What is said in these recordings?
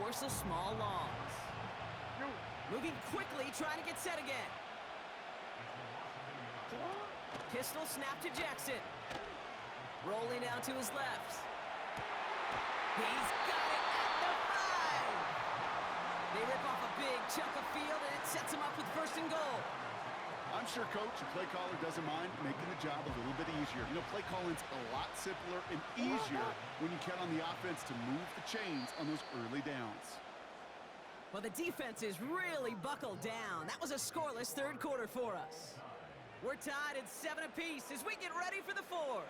force a small loss. Moving quickly, trying to get set again. Pistol snap to Jackson. Rolling out to his left. He's got it at the 5. They rip off a big chunk of field, and it sets him up with 1st and goal. I'm sure, Coach, your play caller doesn't mind making the job a little bit easier. You know, play calling's a lot simpler and easier when you count on the offense to move the chains on those early downs. Well, the defense is really buckled down. That was a scoreless 3rd quarter for us. We're tied at 7 apiece as we get ready for the 4th.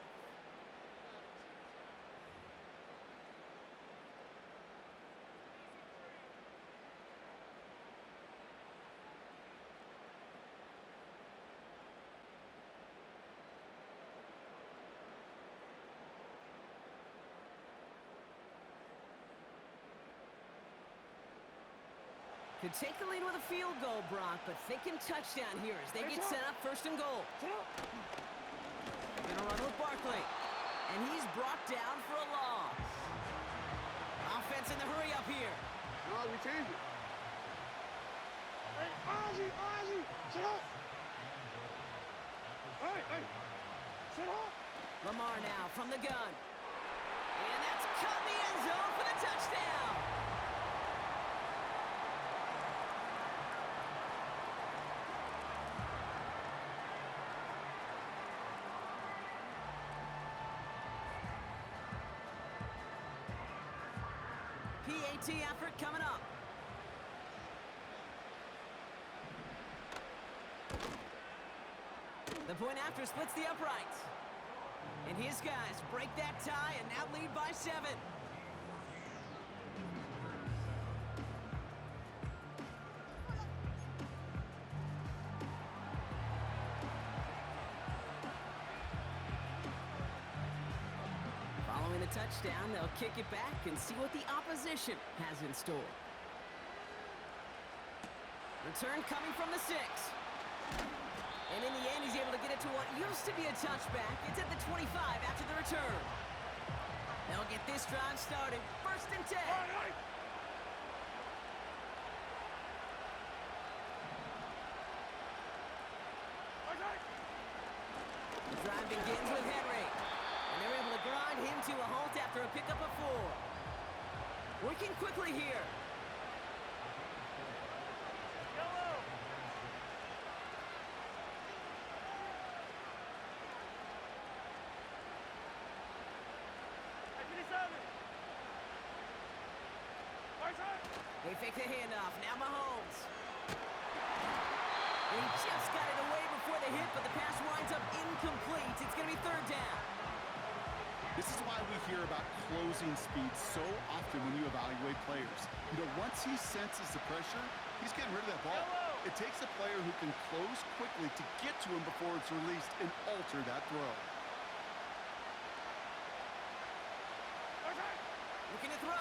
Could take the lead with a field goal, Brock, but thinking touchdown here as they get set up 1st and goal. Gonna run with Barkley, and he's brought down for a loss. Offense in the hurry up here. No, we change it. Hey, Ozzy, sit up. Hey, sit up. Lamar now from the gun. And that's caught in the end zone for the touchdown. PAT effort coming up. The point after splits the uprights. And his guys break that tie and now lead by 7. Following the touchdown, they'll kick it back and see what the opposition has in store. Return coming from the 6. And in the end, he's able to get it to what used to be a touchback. It's at the 25 after the return. They'll get this drive started. 1st and 10. The drive begins with Henry. And they're able to grind him to a halt after a pickup of 4. Working quickly here. Yellow. They fake the handoff. Now Mahomes. He just got it away before the hit, but the pass winds up incomplete. It's going to be 3rd down. This is why we hear about closing speed so often when you evaluate players. You know, once he senses the pressure, he's getting rid of that ball. It takes a player who can close quickly to get to him before it's released and alter that throw. Looking to throw.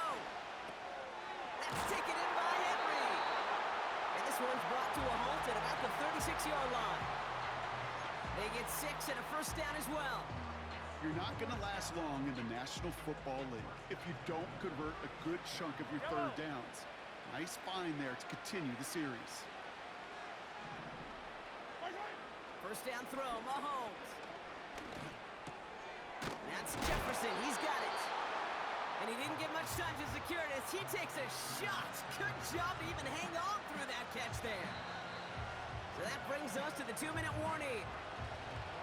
That's taken in by Henry. And this one's brought to a halt at about the 36-yard line. They get 6 and a 1st down as well. You're not going to last long in the National Football League if you don't convert a good chunk of your 3rd downs. Nice find there to continue the series. 1st down throw, Mahomes. That's Jefferson. He's got it. And he didn't get much time to secure it as he takes a shot. Good job to even hang on through that catch there. So that brings us to the 2-minute warning.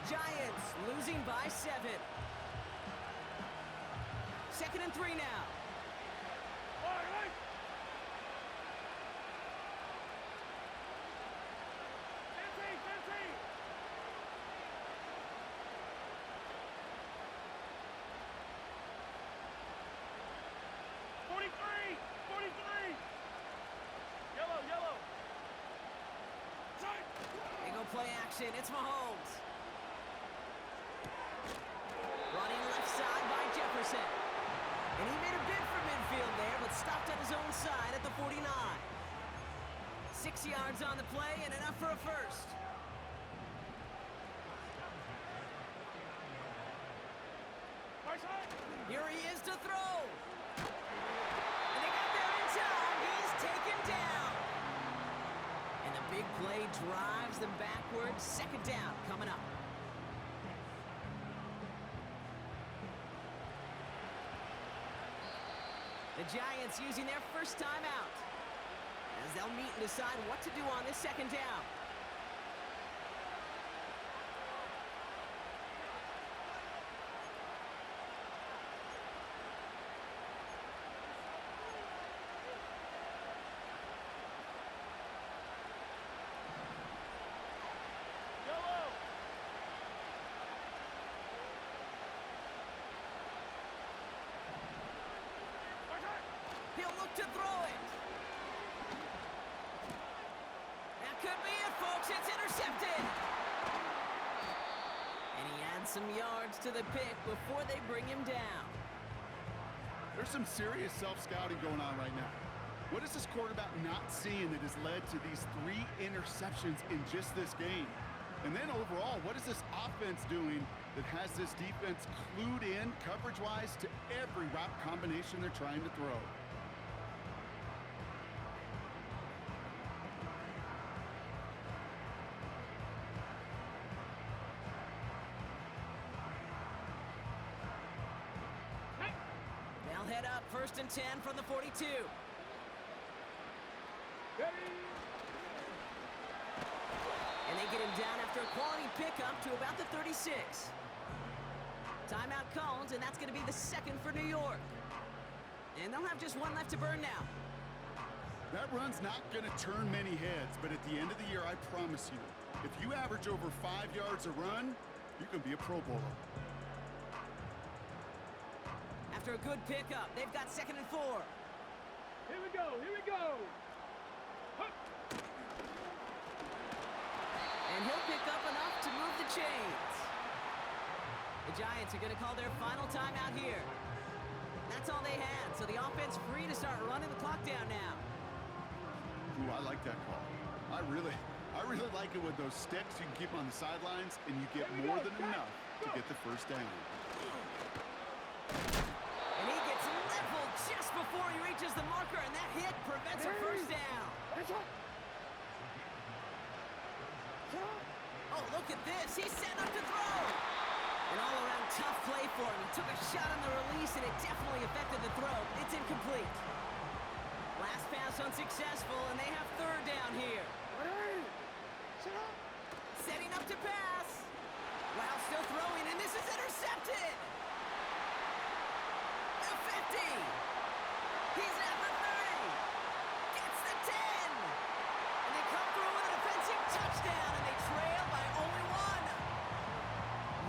Giants losing by 7. 2nd and 3 now. Yellow. They go play action. It's Mahomes. Running left side by Jefferson. And he made a bid for midfield there, but stopped on his own side at the 49. 6 yards on the play and enough for a 1st. Here he is to throw. And they got there in time. drives them backwards. Second down coming up. The Giants using their first timeout as they'll meet and decide what to do on this second down. Yellow. He'll look to throw it. That could be it, folks. It's intercepted. And he adds some yards to the pick before they bring him down. There's some serious self-scouting going on right now. What is this quarterback not seeing that has led to these 3 interceptions in just this game? And then overall, what is this offense doing that has this defense clued in coverage-wise to every route combination they're trying to throw? They'll head up 1st and 10 from the 42. And they get him down after a quality pickup to about the 36. Timeout called, and that's going to be the second for New York. And they'll have just one left to burn now. That run's not going to turn many heads, but at the end of the year, I promise you, if you average over 5 yards a run, you can be a Pro Bowler. After a good pickup, they've got 2nd and 4. Here we go. Here we go. And he'll pick up enough to move the chains. The Giants are going to call their final timeout here. That's all they had, so the offense free to start running the clock down now. Ooh, I like that call. I really like it with those sticks. You can keep on the sidelines, and you get more than enough to get the first down. And he gets leveled just before he reaches the marker, and that hit prevents a first down. Oh, look at this. He's set up to throw. An all-around tough play for him. He took a shot on the release, and it definitely affected the throw. It's incomplete. Last pass unsuccessful, and they have 3rd down here. Setting up to pass. While still throwing, and this is intercepted. The 50. He's at the 30. Gets the 10. And they come through with a defensive touchdown, and they trail by only 1.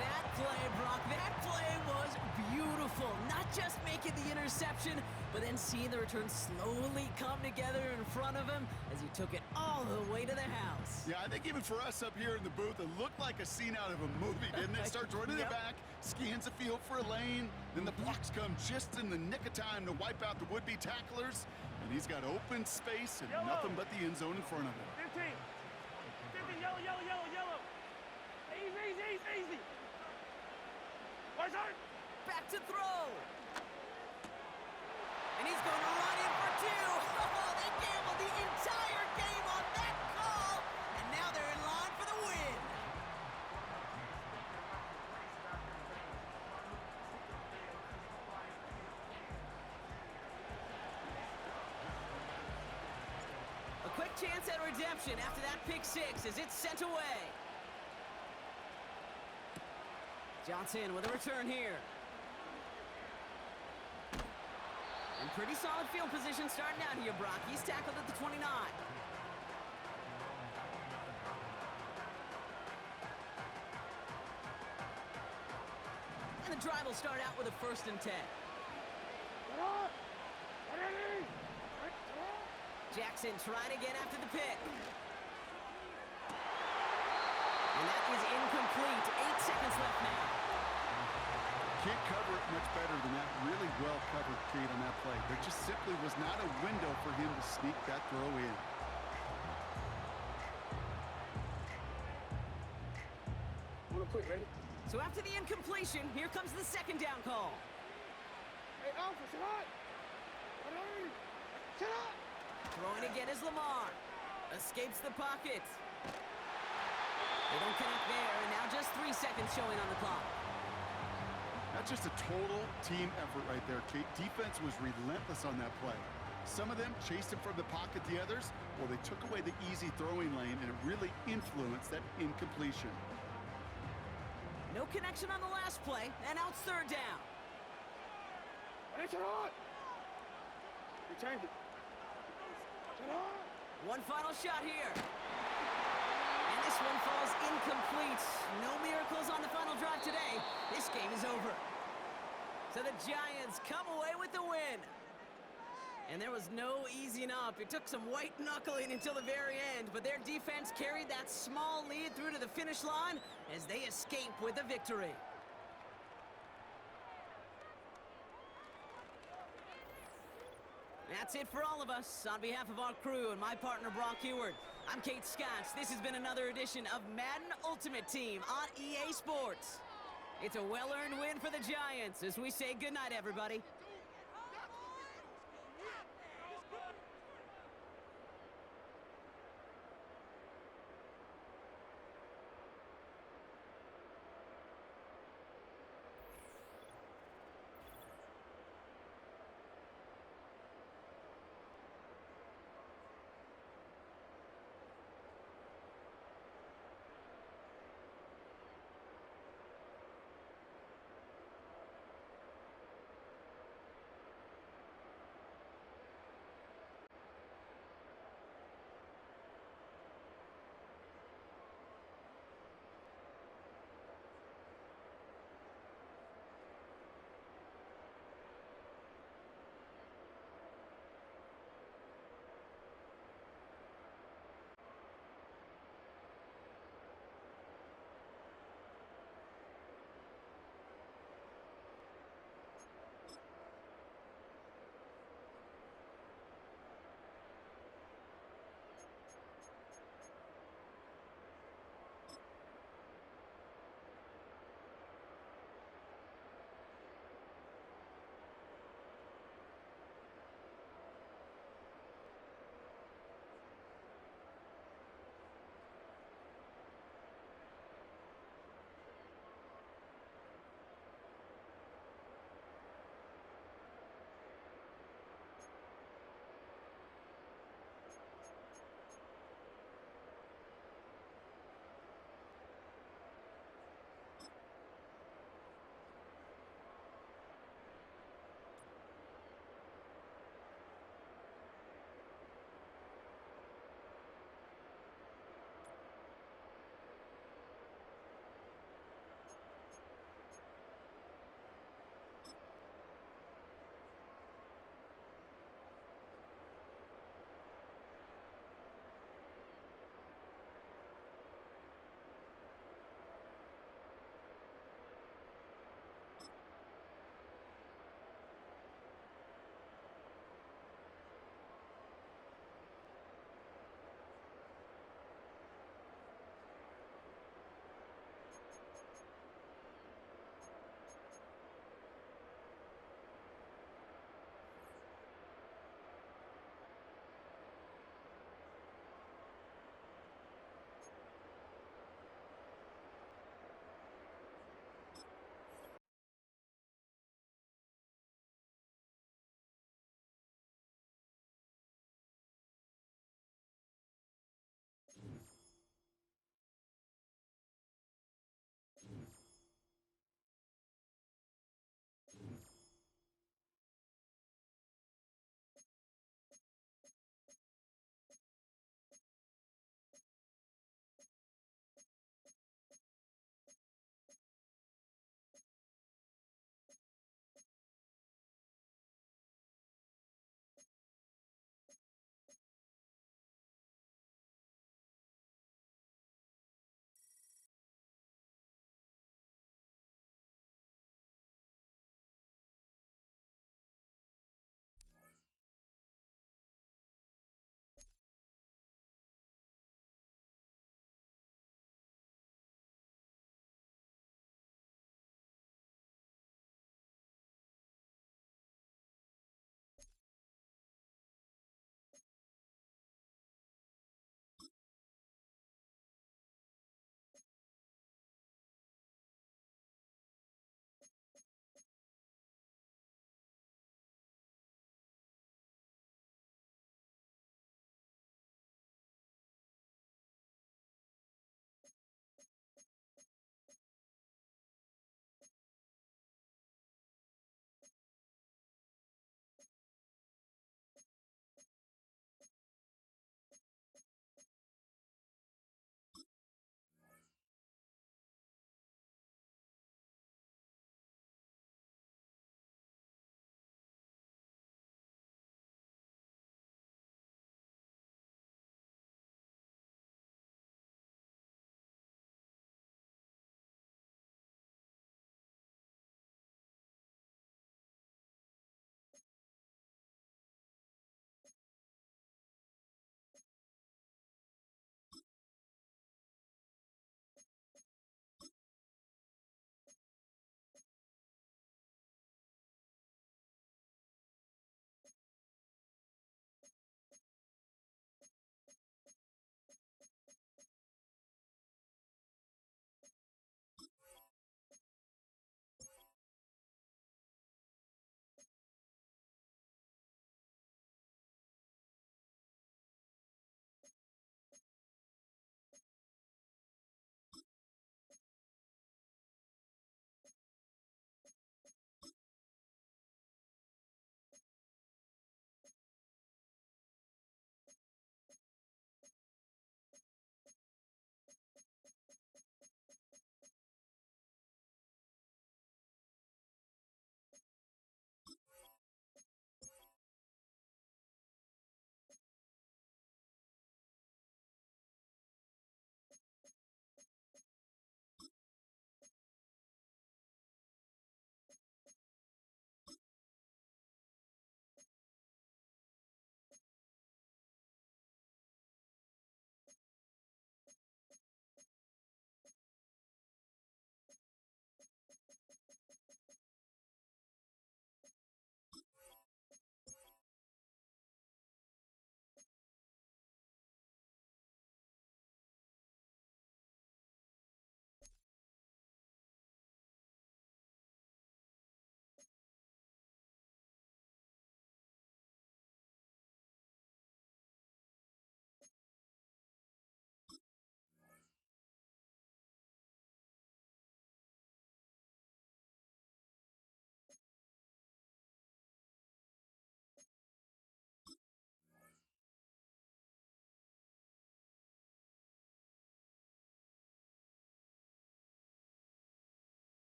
That play, Brock, that play was beautiful. Not just making the interception, but then seeing the return slowly come together in front of him as he took it all the way to the house. Yeah, I think even for us up here in the booth, it looked like a scene out of a movie, didn't it? Starts running it back, scans the field for a lane, then the blocks come just in the nick of time to wipe out the would-be tacklers, and he's got open space and nothing but the end zone in front of him. 15. 15, yellow, yellow, yellow, yellow. Easy, easy, easy, easy. Where's that? Back to throw. And he's going to run in for 2. Oh, they gambled the entire game on that call, and now they're in line for the win. A quick chance at redemption after that pick 6 as it's sent away. Johnson with a return here. And pretty solid field position starting out here, Brock. He's tackled at the 29. And the drive will start out with a 1st and 10. Jackson trying again after the pick. And that is incomplete. 8 seconds left now. Can't cover it much better than that. Really well covered, Kate, on that play. There just simply was not a window for him to sneak that throw in. Quick, ready? So after the incompletion, here comes the 2nd down call. Hey, Alpha, sit up! Sit up! Throwing again is Lamar. Escapes the pocket. They don't connect there, and now just 3 seconds showing on the clock. That's just a total team effort right there, Kate. Defense was relentless on that play. Some of them chased him from the pocket, the others, well, they took away the easy throwing lane, and it really influenced that incompletion. No connection on the last play, and now it's third down. Turn on. You changed it. Turn on. One final shot here. And this one falls incomplete. No miracles on the final drive today. This game is over. So the Giants come away with the win. And there was no easing up. It took some white knuckling until the very end, but their defense carried that small lead through to the finish line as they escape with a victory. That's it for all of us. On behalf of our crew and my partner, Brock Heward, I'm Kate Scotts. This has been another edition of Madden Ultimate Team on EA Sports. It's a well-earned win for the Giants as we say goodnight, everybody.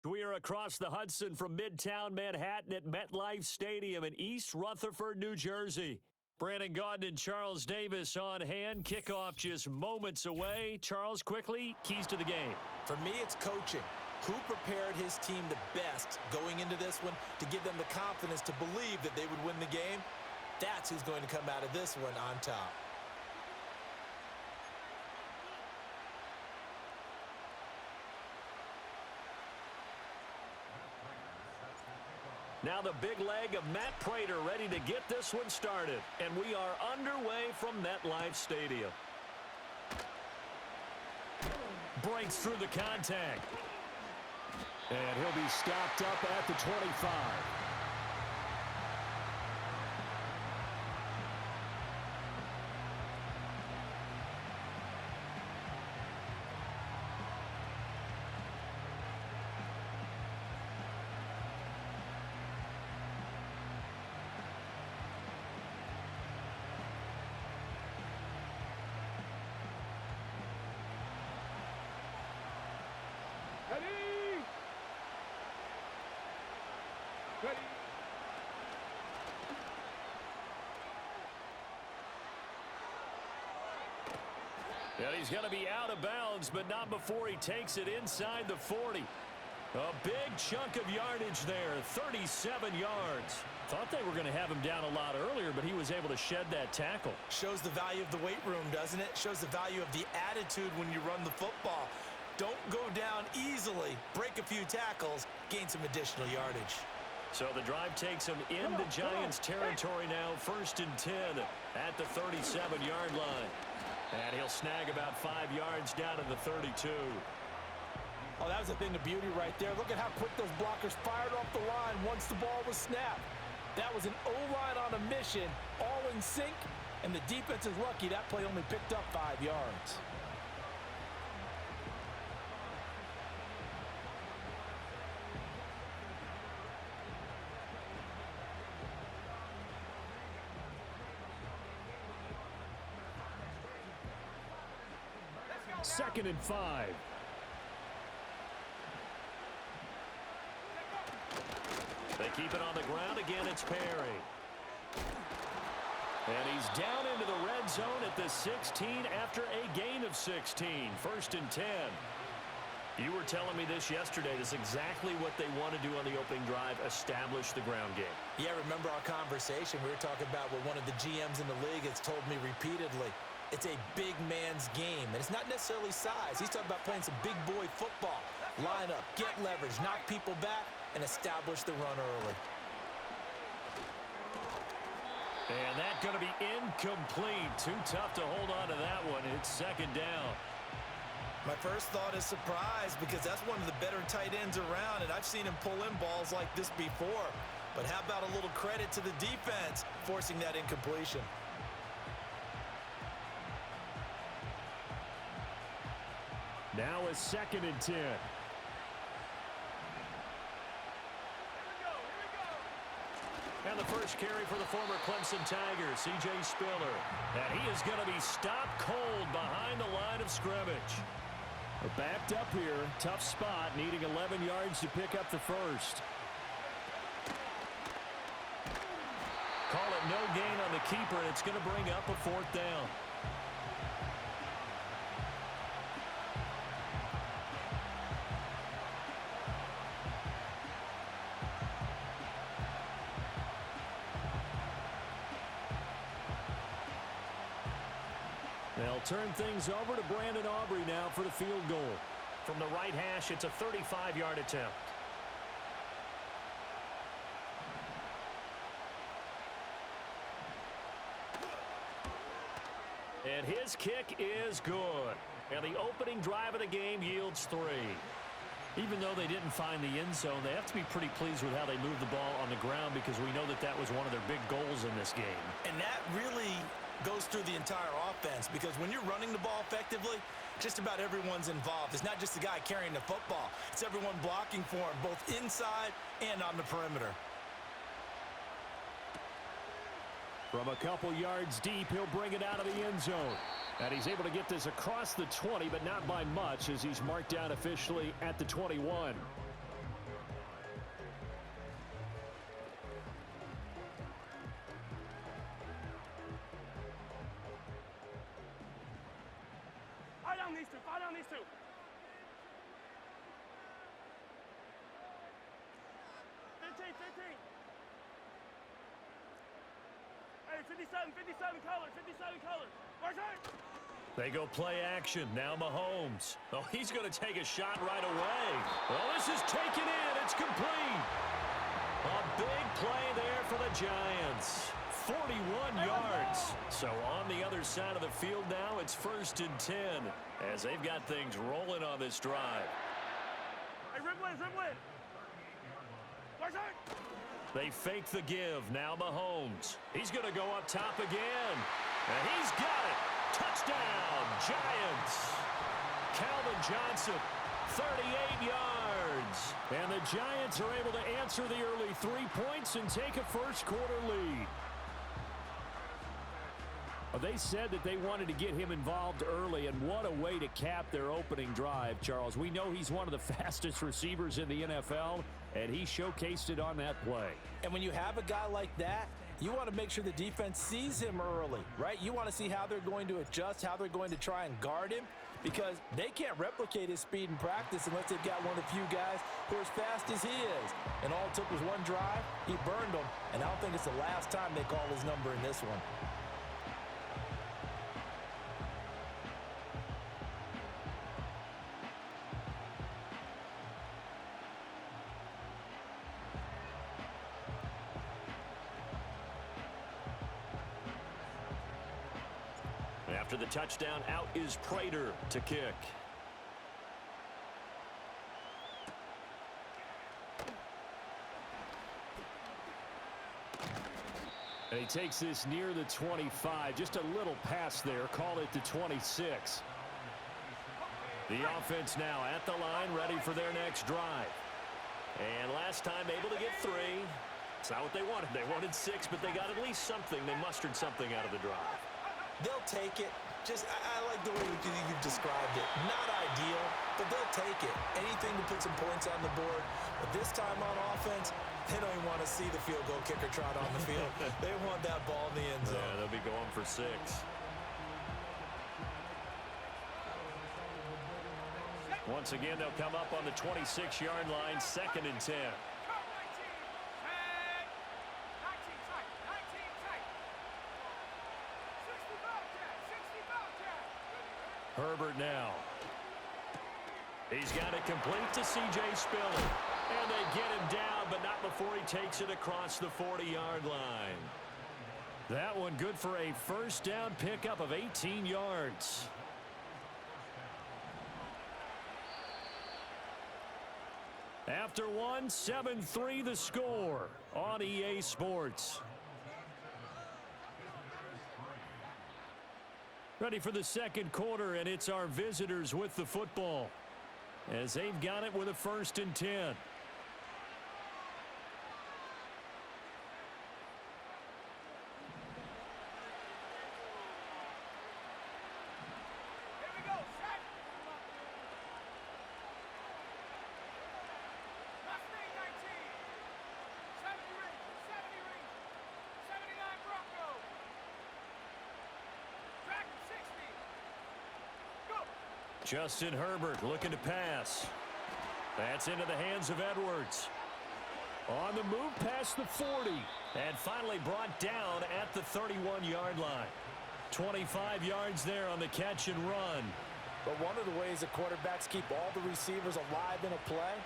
We are across the Hudson from Midtown Manhattan at MetLife Stadium in East Rutherford, New Jersey. Brandon Gaudin and Charles Davis on hand. Kickoff just moments away. Charles, quickly, keys to the game. For me, it's coaching. Who prepared his team the best going into this one to give them the confidence to believe that they would win the game? That's who's going to come out of this one on top. Now the big leg of Matt Prater ready to get this one started. And we are underway from MetLife Stadium. Breaks through the contact. And he'll be stopped up at the 25. Ready. And he's going to be out of bounds, but not before he takes it inside the 40. A big chunk of yardage there, 37 yards. Thought they were going to have him down a lot earlier, but he was able to shed that tackle. Shows the value of the weight room, doesn't it? Shows the value of the attitude when you run the football. Don't go down easily. Break a few tackles, gain some additional yardage. So the drive takes him into Giants territory now, 1st and 10 at the 37-yard line. And he'll snag about 5 yards down to the 32. Oh, that was a thing of beauty right there. Look at how quick those blockers fired off the line once the ball was snapped. That was an O-line on a mission, all in sync, and the defense is lucky that play only picked up 5 yards. Second and 5. They keep it on the ground. Again, it's Perry. And he's down into the red zone at the 16 after a gain of 16. 1st and 10. You were telling me this yesterday. This is exactly what they want to do on the opening drive, establish the ground game. Yeah, remember our conversation. We were talking about what one of the GMs in the league has told me repeatedly. It's a big man's game, and it's not necessarily size. He's talking about playing some big boy football. Line up, get leverage, knock people back, and establish the run early. And that's going to be incomplete. Too tough to hold on to that one. It's 2nd down. My first thought is surprise, because that's one of the better tight ends around, and I've seen him pull in balls like this before. But how about a little credit to the defense forcing that incompletion? Now a 2nd and 10. And the first carry for the former Clemson Tiger, C.J. Spiller. And he is going to be stopped cold behind the line of scrimmage. We're backed up here. Tough spot, needing 11 yards to pick up the first. Call it no gain on the keeper, and it's going to bring up a 4th down. They'll turn things over to Brandon Aubrey now for the field goal. From the right hash, it's a 35-yard attempt. And his kick is good. And the opening drive of the game yields 3. Even though they didn't find the end zone, they have to be pretty pleased with how they moved the ball on the ground, because we know that that was one of their big goals in this game. And that really goes through the entire offense, because when you're running the ball effectively, just about everyone's involved. It's not just the guy carrying the football. It's everyone blocking for him, both inside and on the perimeter. From a couple yards deep, he'll bring it out of the end zone. And he's able to get this across the 20, but not by much, as he's marked down officially at the 21. these two. Fall down these two. Fifteen. Hey, 57 colors. 57 colors. Where's it? They go play action. Now Mahomes. Oh, he's going to take a shot right away. Well, this is taken in. It's complete. A big play there for the Giants. 41 yards. So on the other side of the field now, it's 1st and 10 as they've got things rolling on this drive. Hey, rip win. Where's it? They fake the give. Now Mahomes. He's going to go up top again. And he's got it. Touchdown, Giants. Calvin Johnson, 38 yards. And the Giants are able to answer the early 3 points and take a first-quarter lead. They said that they wanted to get him involved early, and what a way to cap their opening drive, Charles. We know he's one of the fastest receivers in the NFL, and he showcased it on that play. And when you have a guy like that, you want to make sure the defense sees him early, right? You want to see how they're going to adjust, how they're going to try and guard him, because they can't replicate his speed in practice unless they've got one of the few guys who are as fast as he is. And all it took was one drive. He burned them, and I don't think it's the last time they call his number in this one. After the touchdown, out is Prater to kick. And he takes this near the 25. Just a little pass there. Call it the 26. The offense now at the line, ready for their next drive. And last time able to get 3. It's not what they wanted. They wanted 6, but they got at least something. They mustered something out of the drive. They'll take it. I like the way you described it. Not ideal, but they'll take it. Anything to put some points on the board. But this time on offense, they don't even want to see the field goal kicker trot on the field. They want that ball in the end zone. Yeah, they'll be going for 6. Once again, they'll come up on the 26-yard line, 2nd and 10. Herbert now. He's got it complete to C.J. Spiller. And they get him down, but not before he takes it across the 40-yard line. That one good for a first down pickup of 18 yards. After one, 7-3 the score on EA Sports. Ready for the second quarter, and it's our visitors with the football as they've got it with a 1st and 10. Justin Herbert looking to pass. That's into the hands of Edwards. On the move past the 40. And finally brought down at the 31-yard line. 25 yards there on the catch and run. But one of the ways the quarterbacks keep all the receivers alive in a play,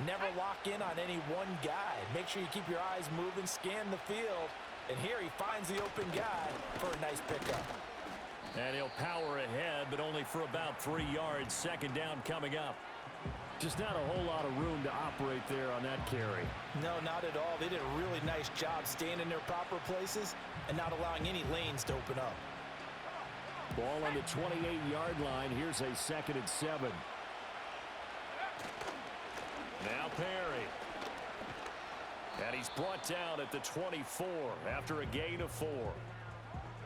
never lock in on any one guy. Make sure you keep your eyes moving, scan the field. And here he finds the open guy for a nice pickup. And he'll power ahead, but only for about 3 yards. 2nd down coming up. Just not a whole lot of room to operate there on that carry. No, not at all. They did a really nice job staying in their proper places and not allowing any lanes to open up. Ball on the 28-yard line. Here's a 2nd and 7. Now Perry. And he's brought down at the 24 after a gain of 4.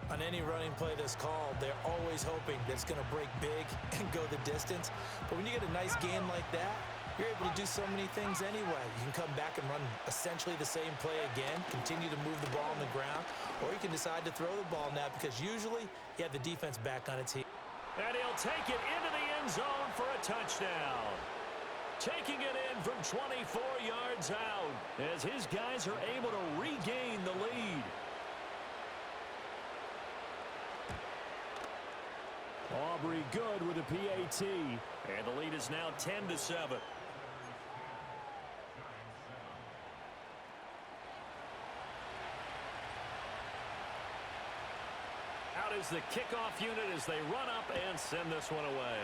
On any running play that's called, they're always hoping that it's going to break big and go the distance. But when you get a nice game like that, you're able to do so many things anyway. You can come back and run essentially the same play again, continue to move the ball on the ground, or you can decide to throw the ball now because usually you have the defense back on its heels. And he'll take it into the end end zone for a touchdown. Taking it in from 24 yards out as his guys are able to regain the lead. Aubrey good with a PAT, and the lead is now 10-7. Out is the kickoff unit as they run up and send this one away.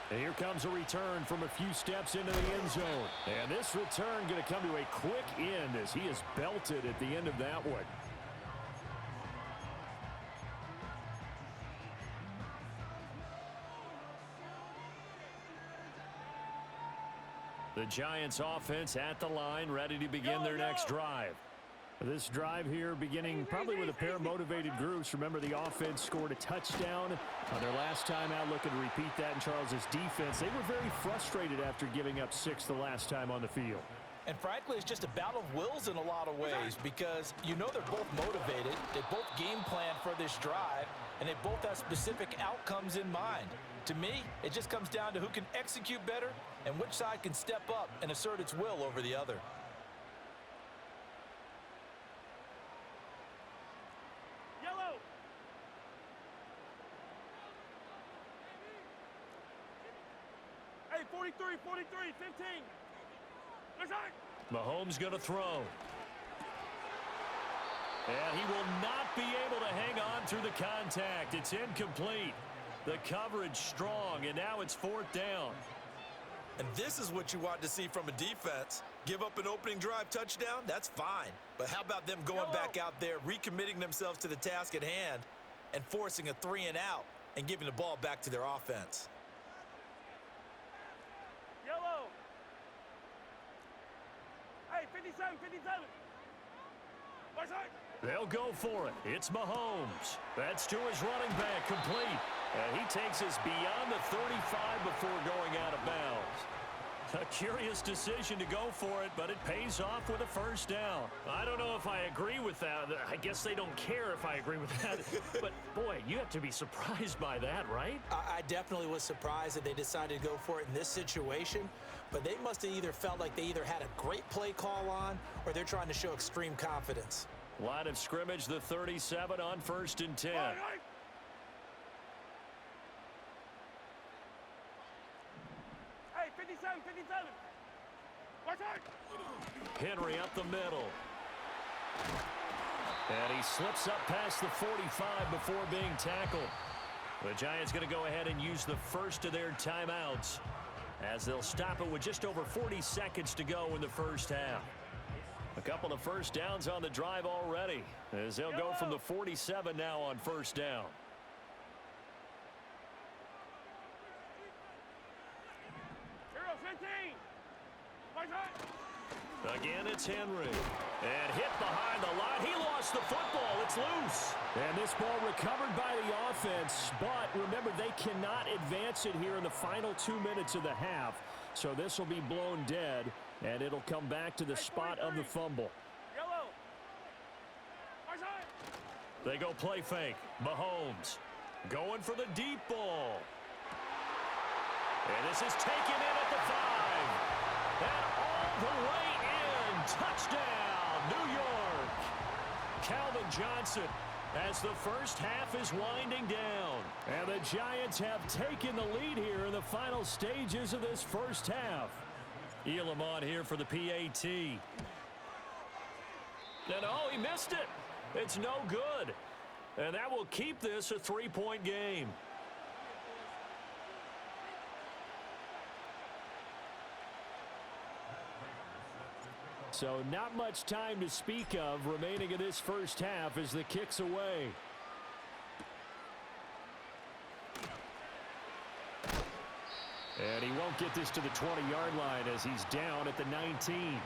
And here comes a return from a few steps into the end zone. And this return going to come to a quick end as he is belted at the end of that one. The Giants offense at the line, ready to begin their next drive. This drive here beginning probably with a pair of motivated groups. Remember, the offense scored a touchdown on their last time out, looking to repeat that in Charles's defense. They were very frustrated after giving up 6 the last time on the field. And frankly, it's just a battle of wills in a lot of ways because you know they're both motivated. They both game plan for this drive, and they both have specific outcomes in mind. To me, it just comes down to who can execute better and which side can step up and assert its will over the other. Yellow. Hey, 43, 15. Let's hike. Mahomes going to throw. And he will not be able to hang on through the contact. It's incomplete. The coverage strong, and now it's 4th down. And this is what you want to see from a defense. Give up an opening drive touchdown, that's fine. But how about them going back out there, recommitting themselves to the task at hand, and forcing a 3-and-out and giving the ball back to their offense? Yellow. Hey, 57. Let's hike. They'll go for it. It's Mahomes. That's to his running back, complete. And he takes us beyond the 35 before going out of bounds. A curious decision to go for it, but it pays off with a first down. I don't know if I agree with that. I guess they don't care if I agree with that. But, boy, you have to be surprised by that, right? I definitely was surprised that they decided to go for it in this situation, but they must have either felt like they either had a great play call on or they're trying to show extreme confidence. Line of scrimmage, the 37 on 1st and 10. Hey, 57. Let's hike. Henry up the middle. And he slips up past the 45 before being tackled. The Giants going to go ahead and use the first of their timeouts as they'll stop it with just over 40 seconds to go in the first half. A couple of first downs on the drive already as they'll go from the 47 now on 1st down. Hero 15. Let's hike. Again, it's Henry. And hit behind the line. He lost the football. It's loose. And this ball recovered by the offense, but remember, they cannot advance it here in the final 2 minutes of the half. So this will be blown dead, and it'll come back to the spot of the fumble. Yellow. Let's hike. They go play fake. Mahomes going for the deep ball. And this is taken in at the 5. And all the way in. Touchdown, New York. Calvin Johnson as the first half is winding down. And the Giants have taken the lead here in the final stages of this first half. Elam on here for the PAT. And oh, he missed it. It's no good. And that will keep this a 3-point game. So not much time to speak of remaining in this first half as the kick's away. And he won't get this to the 20-yard line as he's down at the 19.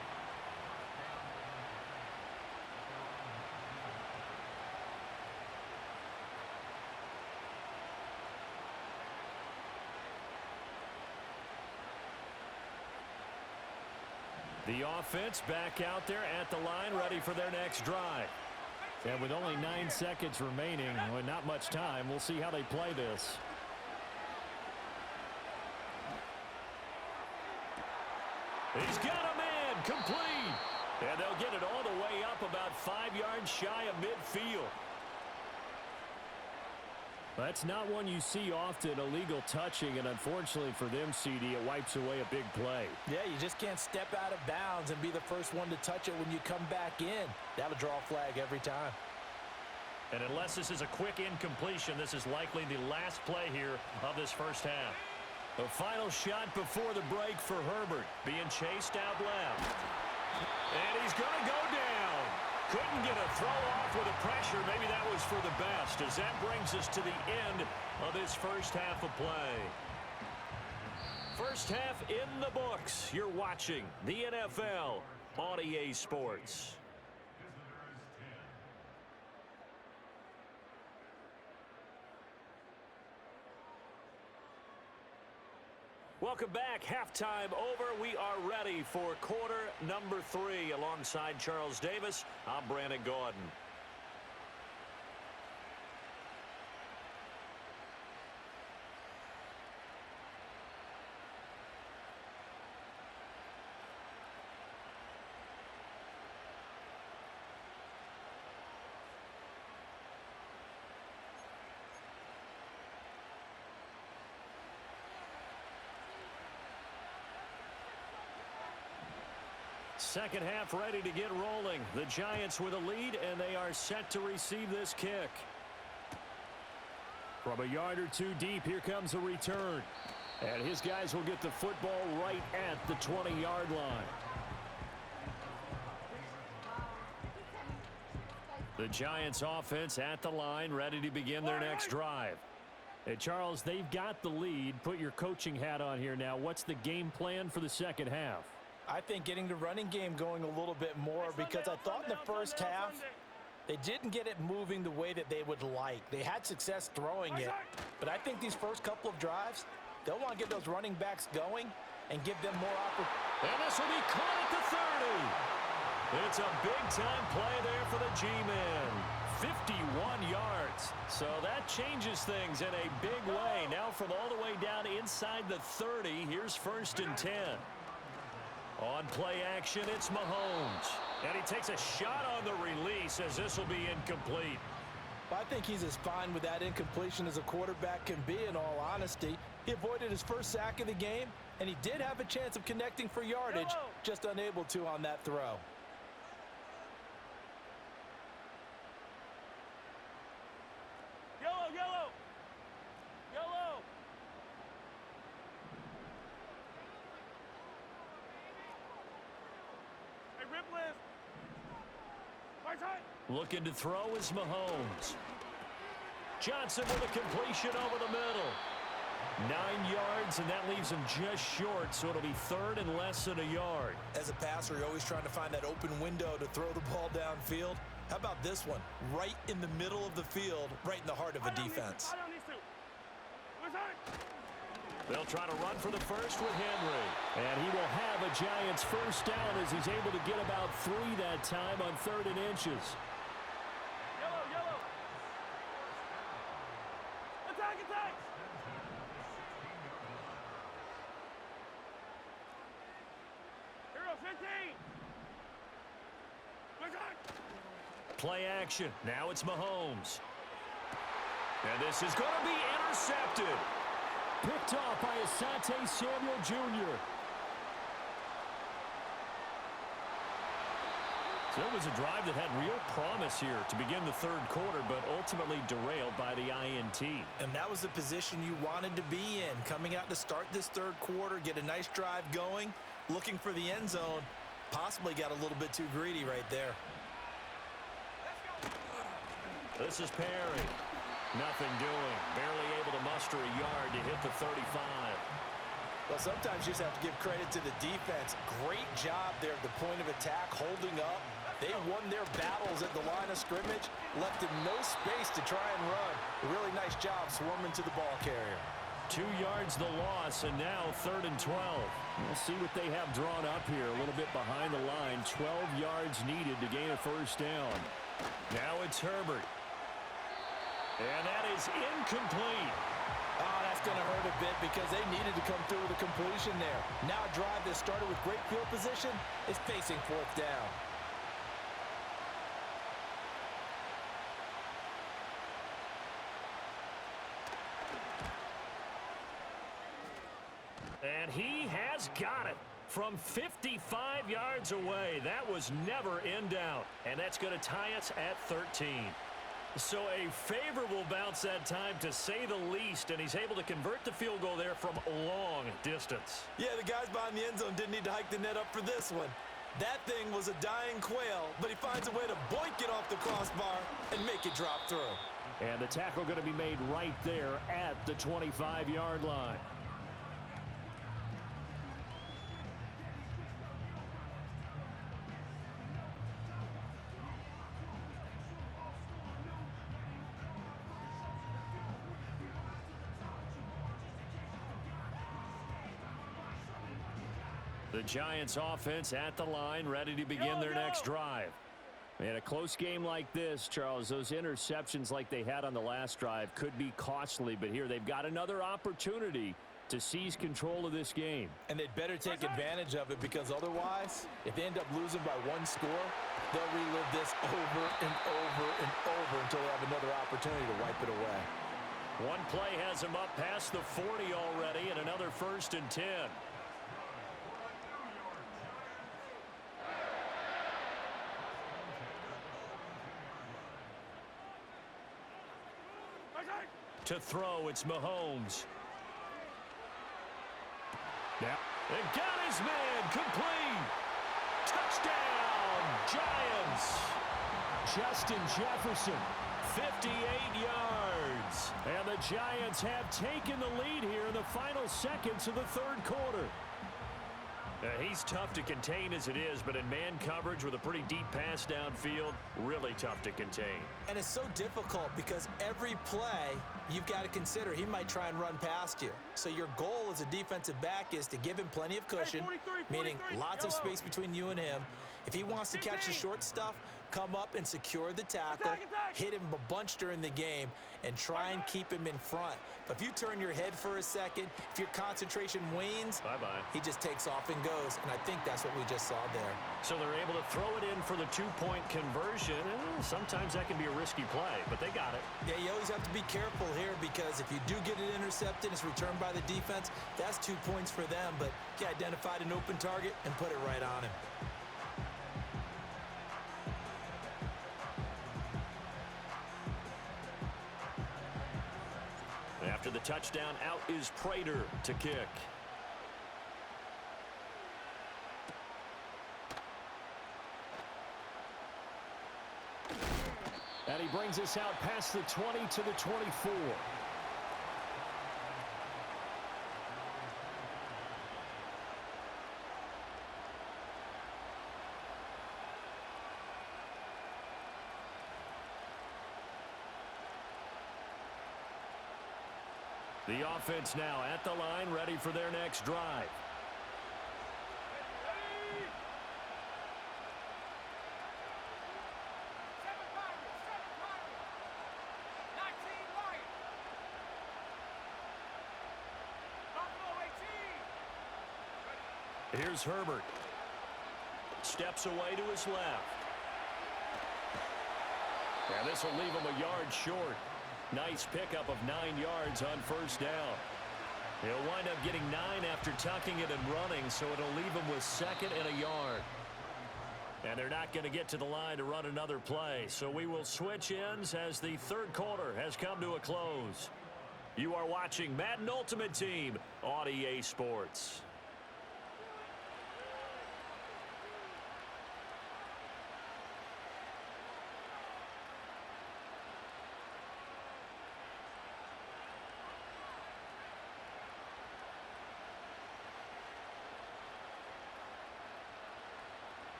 The offense back out there at the line, ready for their next drive. And with only 9 seconds remaining, well, not much time, we'll see how they play this. He's got a man complete. And they'll get it all the way up about 5 yards shy of midfield. That's not one you see often, illegal touching, and unfortunately for them, CD, it wipes away a big play. Yeah, you just can't step out of bounds and be the first one to touch it when you come back in. That'll draw a flag every time. And unless this is a quick incompletion, this is likely the last play here of this first half. The final shot before the break for Herbert, being chased out left. And he's going to go down. Couldn't get a throw off with the pressure. Maybe that was for the best, as that brings us to the end of this first half of play. First half in the books. You're watching the NFL on EA Sports. Welcome back. Halftime over. We are ready for quarter number 3. Alongside Charles Davis, I'm Brandon Gaudin. Second half ready to get rolling. The Giants with a lead, and they are set to receive this kick. From a yard or two deep, here comes a return. And his guys will get the football right at the 20-yard line. The Giants offense at the line, ready to begin their next drive. Hey, Charles, they've got the lead. Put your coaching hat on here now. What's the game plan for the second half? I think getting the running game going a little bit more, because I thought in the first half they didn't get it moving the way that they would like. They had success throwing it, but I think these first couple of drives, they'll want to get those running backs going and give them more opportunity. And this will be caught at the 30. It's a big-time play there for the G-Men. 51 yards. So that changes things in a big way. Now from all the way down inside the 30, here's 1st and 10. On play action, it's Mahomes. And he takes a shot on the release, as this will be incomplete. I think he's as fine with that incompletion as a quarterback can be, in all honesty. He avoided his first sack of the game, and he did have a chance of connecting for yardage, just unable to on that throw. Yellow, yellow. Yellow. Hey, rip list. Right side. Looking to throw is Mahomes. Johnson with a completion over the middle. 9 yards, and that leaves him just short, so it'll be 3rd and less than a yard. As a passer, you're always trying to find that open window to throw the ball downfield. How about this one? Right in the middle of the field, right in the heart of a defense. They'll try to run for the first with Henry. And he will have a Giants first down as he's able to get about 3 that time on 3rd and inches. Yellow, yellow. Attack, attack. Hero 15. Right side. Play action. Now it's Mahomes. And this is going to be intercepted. Picked off by Asante Samuel Jr. So it was a drive that had real promise here to begin the 3rd quarter, but ultimately derailed by the INT. And that was the position you wanted to be in. Coming out to start this 3rd quarter, get a nice drive going, looking for the end zone. Possibly got a little bit too greedy right there. This is Perry. Nothing doing. Barely able to muster a yard to hit the 35. Well, sometimes you just have to give credit to the defense. Great job there at the point of attack, holding up. They won their battles at the line of scrimmage, left him no space to try and run. A really nice job swarming to the ball carrier. 2 yards the loss, and now 3rd and 12. We'll see what they have drawn up here. A little bit behind the line. 12 yards needed to gain a first down. Now it's Herbert. And that is incomplete. Oh, that's going to hurt a bit because they needed to come through with a completion there. Now a drive that started with great field position is facing fourth down. And he has got it from 55 yards away. That was never in doubt. And that's going to tie us at 13. So a favorable bounce that time, to say the least, and he's able to convert the field goal there from a long distance. Yeah, the guys behind the end zone didn't need to hike the net up for this one. That thing was a dying quail, but he finds a way to boink it off the crossbar and make it drop through. And the tackle going to be made right there at the 25-yard line. The Giants offense at the line, ready to begin their next drive. In a close game like this, Charles, those interceptions like they had on the last drive could be costly, but here they've got another opportunity to seize control of this game. And they'd better take advantage of it, because otherwise, if they end up losing by one score, they'll relive this over and over and over until they have another opportunity to wipe it away. One play has him up past the 40 already, and another 1st and 10. To throw, it's Mahomes. Yeah. And got his man, complete. Touchdown, Giants. Justin Jefferson. 58 yards. And the Giants have taken the lead here in the final seconds of the third quarter. He's tough to contain as it is, but in man coverage with a pretty deep pass downfield, really tough to contain. And it's so difficult because every play you've got to consider he might try and run past you. So your goal as a defensive back is to give him plenty of cushion, meaning lots of space between you and him. If he wants to catch the short stuff, come up and secure the tackle, hit him a bunch during the game, and try and keep him in front. But if you turn your head for a second, if your concentration wanes, bye-bye. He just takes off and goes, and I think that's what we just saw there. So they're able to throw it in for the two-point conversion. Sometimes that can be a risky play, but they got it. Yeah, you always have to be careful here, because if you do get it intercepted, it's returned by the defense, that's 2 points for them, but he identified an open target and put it right on him. After the touchdown, out is Prater to kick. And he brings us out past the 20 to the 24. The offense now at the line, ready for their next drive. Here's Herbert. Steps away to his left. And this will leave him a yard short. Nice pickup of 9 yards on first down. He'll wind up getting 9 after tucking it and running, so it'll leave him with 2nd and a yard. And they're not going to get to the line to run another play, so we will switch ends as the third quarter has come to a close. You are watching Madden Ultimate Team on EA Sports.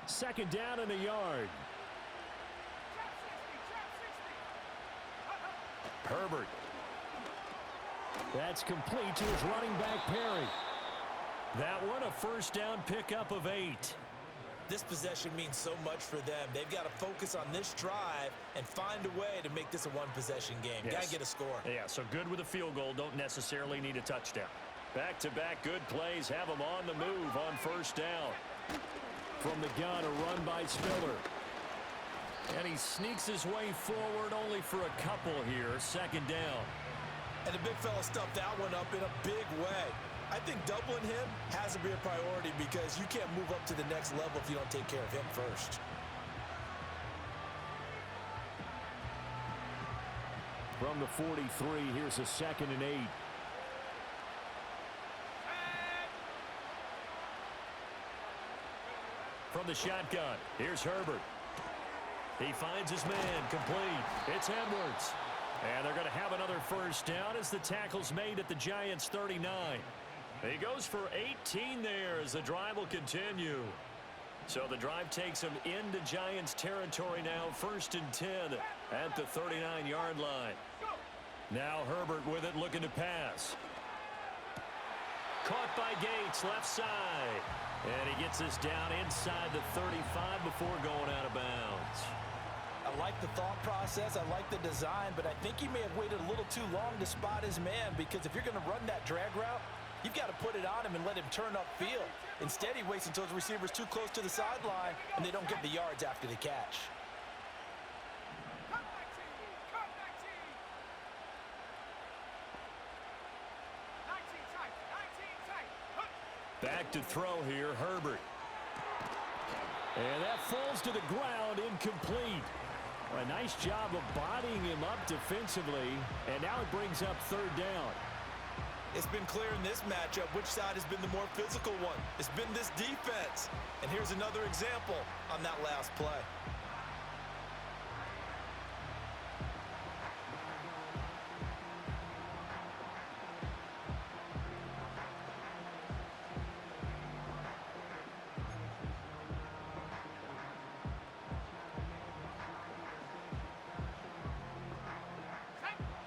Second down and a yard. Herbert. That's complete to his running back, Perry. That one a first down pickup of 8. This possession means so much for them. They've got to focus on this drive and find a way to make this a one-possession game. Yes. Got to get a score. Yeah, so good with a field goal. Don't necessarily need a touchdown. Back-to-back good plays have them on the move on first down. From the gun, a run by Spiller. And he sneaks his way forward only for a couple here. Second down. And the big fella stuffed that one up in a big way. I think doubling him has to be a priority because you can't move up to the next level if you don't take care of him first. From the 43, here's a 2nd and 8. From the shotgun, here's Herbert. He finds his man, complete. It's Edwards. And they're going to have another first down as the tackle's made at the Giants' 39. He goes for 18 there as the drive will continue. So the drive takes him into Giants territory now, 1st and 10 at the 39-yard line. Now Herbert with it, looking to pass. Caught by Gates, left side. And he gets this down inside the 35 before going out of bounds. I like the thought process. I like the design, but I think he may have waited a little too long to spot his man because if you're going to run that drag route, you've got to put it on him and let him turn upfield. Instead, he waits until his receiver's too close to the sideline and they don't get the yards after the catch. Back to throw here, Herbert. And that falls to the ground, incomplete. A nice job of bodying him up defensively, and now it brings up 3rd down. It's been clear in this matchup which side has been the more physical one. It's been this defense. And here's another example on that last play.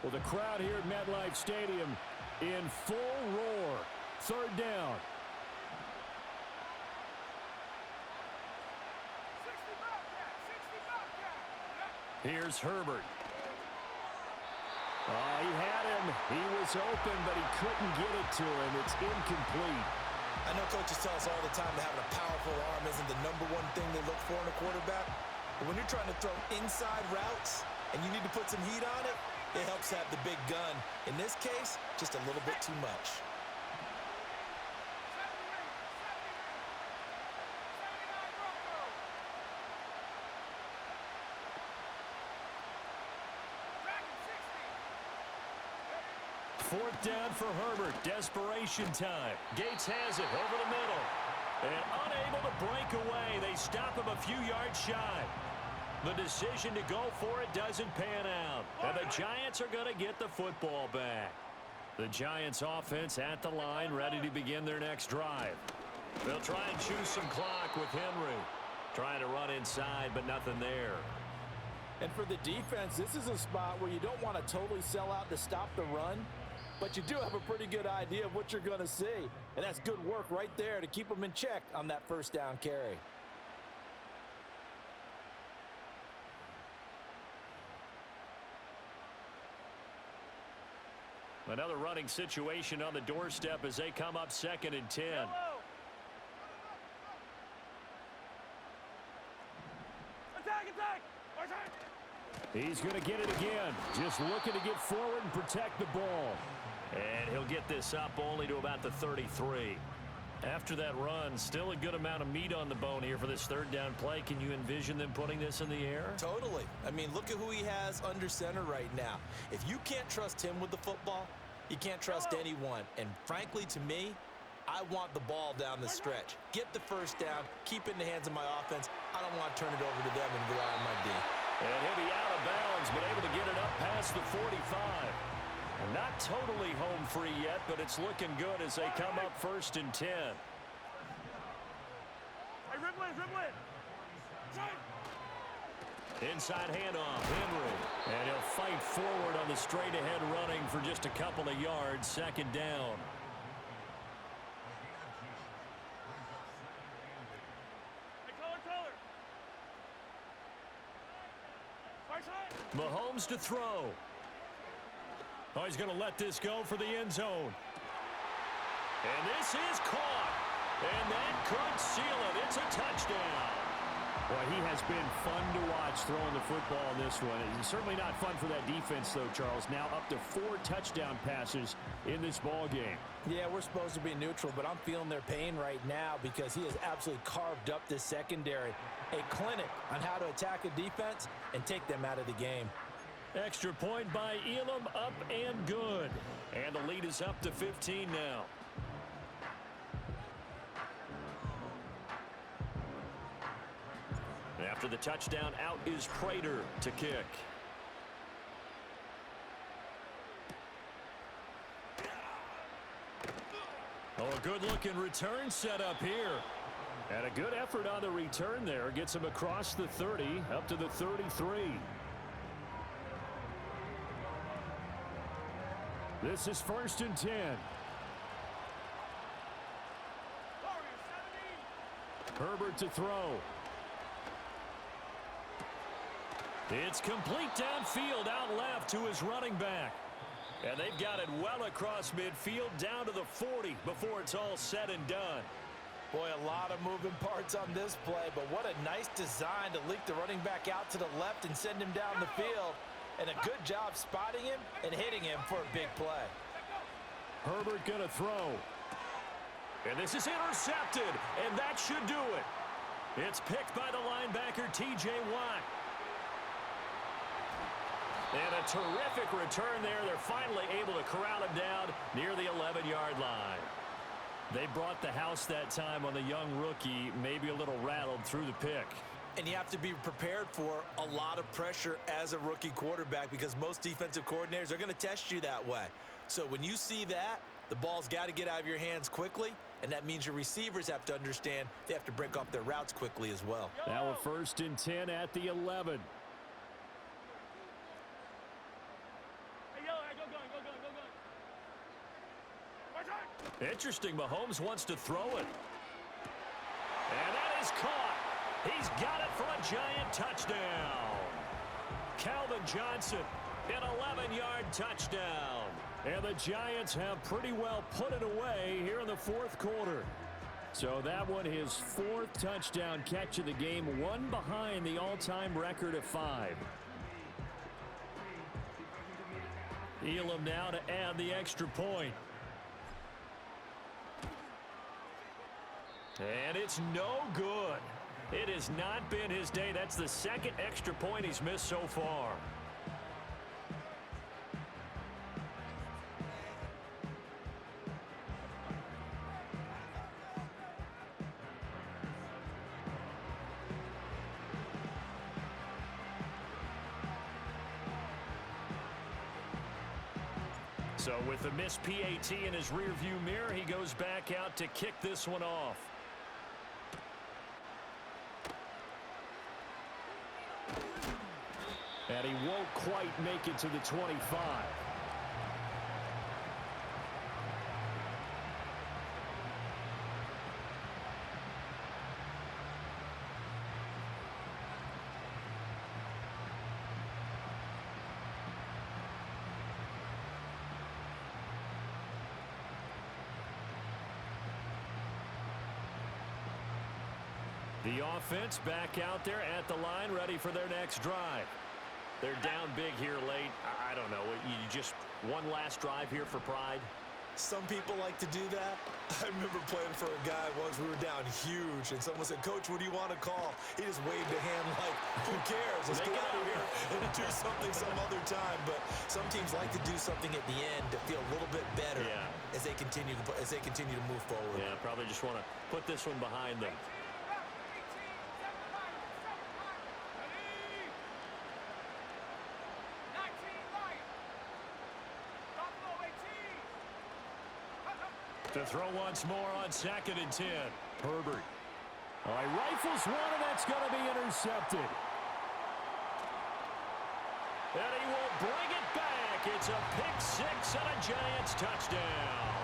Well, the crowd here at MetLife Stadium in full roar. 3rd down. Here's Herbert. He had him. He was open, but he couldn't get it to him. It's incomplete. I know coaches tell us all the time that having a powerful arm isn't the #1 thing they look for in a quarterback. But when you're trying to throw inside routes and you need to put some heat on it, it helps have the big gun. In this case, just a little bit too much. Fourth down for Herbert. Desperation time. Gates has it over the middle. And unable to break away. They stop him a few yards shy. The decision to go for it doesn't pan out. And the Giants are going to get the football back. The Giants offense at the line, ready to begin their next drive. They'll try and choose some clock with Henry. Trying to run inside, but nothing there. And for the defense, this is a spot where you don't want to totally sell out to stop the run, but you do have a pretty good idea of what you're going to see. And that's good work right there to keep them in check on that first down carry. Another running situation on the doorstep as they come up 2nd and 10. He's going to get it again. Just looking to get forward and protect the ball. And he'll get this up only to about the 33. After that run, still a good amount of meat on the bone here for this 3rd down play. Can you envision them putting this in the air? Totally. I mean, look at who he has under center right now. If you can't trust him with the football, you can't trust anyone. And frankly, to me, I want the ball down the stretch. Get the first down, keep it in the hands of my offense. I don't want to turn it over to them and rely on my D. And he'll be out of bounds, but able to get it up past the 45. Not totally home free yet, but it's looking good as they come up 1st and 10. Hey, dribble in. Inside handoff, Henry. And he'll fight forward on the straight-ahead running for just a couple of yards. 2nd down. Hey, color Mahomes to throw. Oh, he's going to let this go for the end zone. And this is caught. And that could seal it. It's a touchdown. Boy, he has been fun to watch throwing the football in this one. It's certainly not fun for that defense, though, Charles. Now up to 4 touchdown passes in this ball game. Yeah, we're supposed to be neutral, but I'm feeling their pain right now because he has absolutely carved up this secondary. A clinic on how to attack a defense and take them out of the game. Extra point by Elam, up and good. And the lead is up to 15 now. After the touchdown, out is Prater to kick. Oh, a good-looking return set up here. And a good effort on the return there. Gets him across the 30, up to the 33. This is 1st and 10. Herbert to throw. It's complete downfield, out left to his running back. And they've got it well across midfield down to the 40 before it's all said and done. Boy, a lot of moving parts on this play, but what a nice design to leak the running back out to the left and send him down the field. And a good job spotting him and hitting him for a big play. Herbert going to throw. And this is intercepted, and that should do it. It's picked by the linebacker, T.J. Watt. And a terrific return there. They're finally able to corral him down near the 11-yard line. They brought the house that time on the young rookie, maybe a little rattled through the pick. And you have to be prepared for a lot of pressure as a rookie quarterback because most defensive coordinators are going to test you that way. So when you see that, the ball's got to get out of your hands quickly, and that means your receivers have to understand they have to break off their routes quickly as well. Now a 1st and 10 at the 11. Interesting, Mahomes wants to throw it. And that is caught. He's got it for a giant touchdown. Calvin Johnson, an 11-yard touchdown. And the Giants have pretty well put it away here in the 4th quarter. So that one, his 4th touchdown catch of the game, one behind the all-time record of 5. Elam now to add the extra point. And it's no good. It has not been his day. That's the 2nd extra point he's missed so far. So with the missed PAT in his rearview mirror, he goes back out to kick this one off. And he won't quite make it to the 25. The offense back out there at the line, ready for their next drive. They're down big here late. I don't know. You just one last drive here for pride? Some people like to do that. I remember playing for a guy once. We were down huge, and someone said, "Coach, what do you want to call?" He just waved a hand like, "Who cares? Let's get out of here and do something some other time." But some teams like to do something at the end to feel a little bit better as they continue to move forward. Yeah, probably just want to put this one behind them. To throw once more on 2nd and 10. Herbert. All right, rifles one, and that's going to be intercepted. And he will bring it back. It's a pick 6 and a Giants touchdown.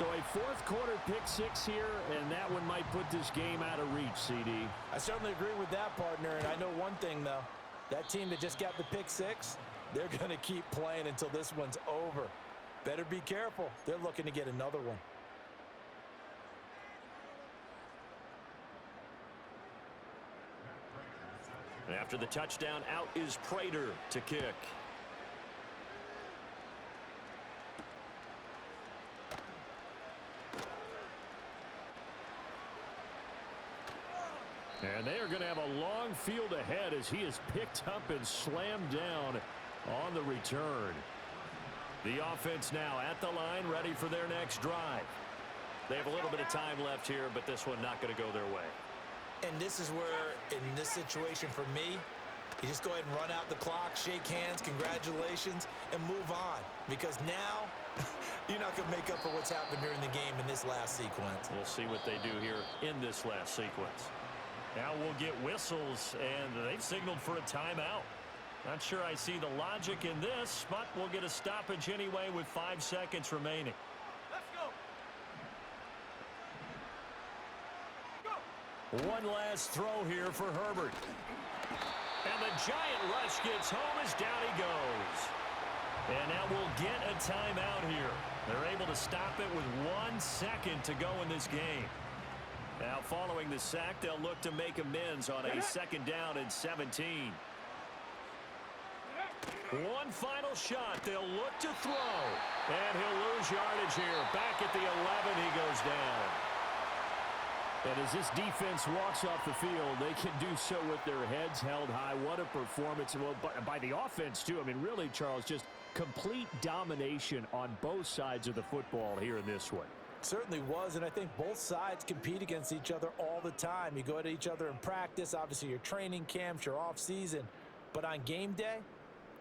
So a fourth quarter pick six here, and that one might put this game out of reach, CD. I certainly agree with that, partner, and I know one thing, though. That team that just got the pick six, they're going to keep playing until this one's over. Better be careful. They're looking to get another one. After the touchdown, out is Prater to kick. And they are going to have a long field ahead as he is picked up and slammed down on the return. The offense now at the line, ready for their next drive. They have a little bit of time left here, but this one not going to go their way. And this is where, in this situation for me, you just go ahead and run out the clock, shake hands, congratulations, and move on. Because now, you're not going to make up for what's happened during the game in this last sequence. We'll see what they do here in this last sequence. Now we'll get whistles, and they've signaled for a timeout. Not sure I see the logic in this, but we'll get a stoppage anyway with 5 seconds remaining. Let's go. One last throw here for Herbert. And the giant rush gets home as down he goes. And now we'll get a timeout here. They're able to stop it with 1 second to go in this game. Now following the sack, they'll look to make amends on a second down and 17. One final shot. They'll look to throw. And he'll lose yardage here. Back at the 11, he goes down. And as this defense walks off the field, they can do so with their heads held high. What a performance. Well, by the offense, too. I mean, really, Charles, just complete domination on both sides of the football here in this one. Certainly was, and I think both sides compete against each other all the time. You go at each other in practice, obviously your training camps, your off-season. But on game day,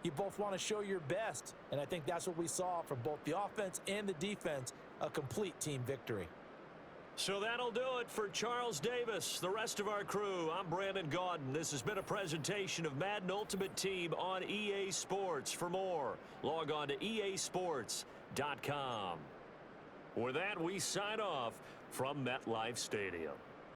you both want to show your best. And I think that's what we saw from both the offense and the defense, a complete team victory. So that'll do it for Charles Davis, the rest of our crew. I'm Brandon Gaudin. This has been a presentation of Madden Ultimate Team on EA Sports. For more, log on to easports.com. With that, we sign off from MetLife Stadium.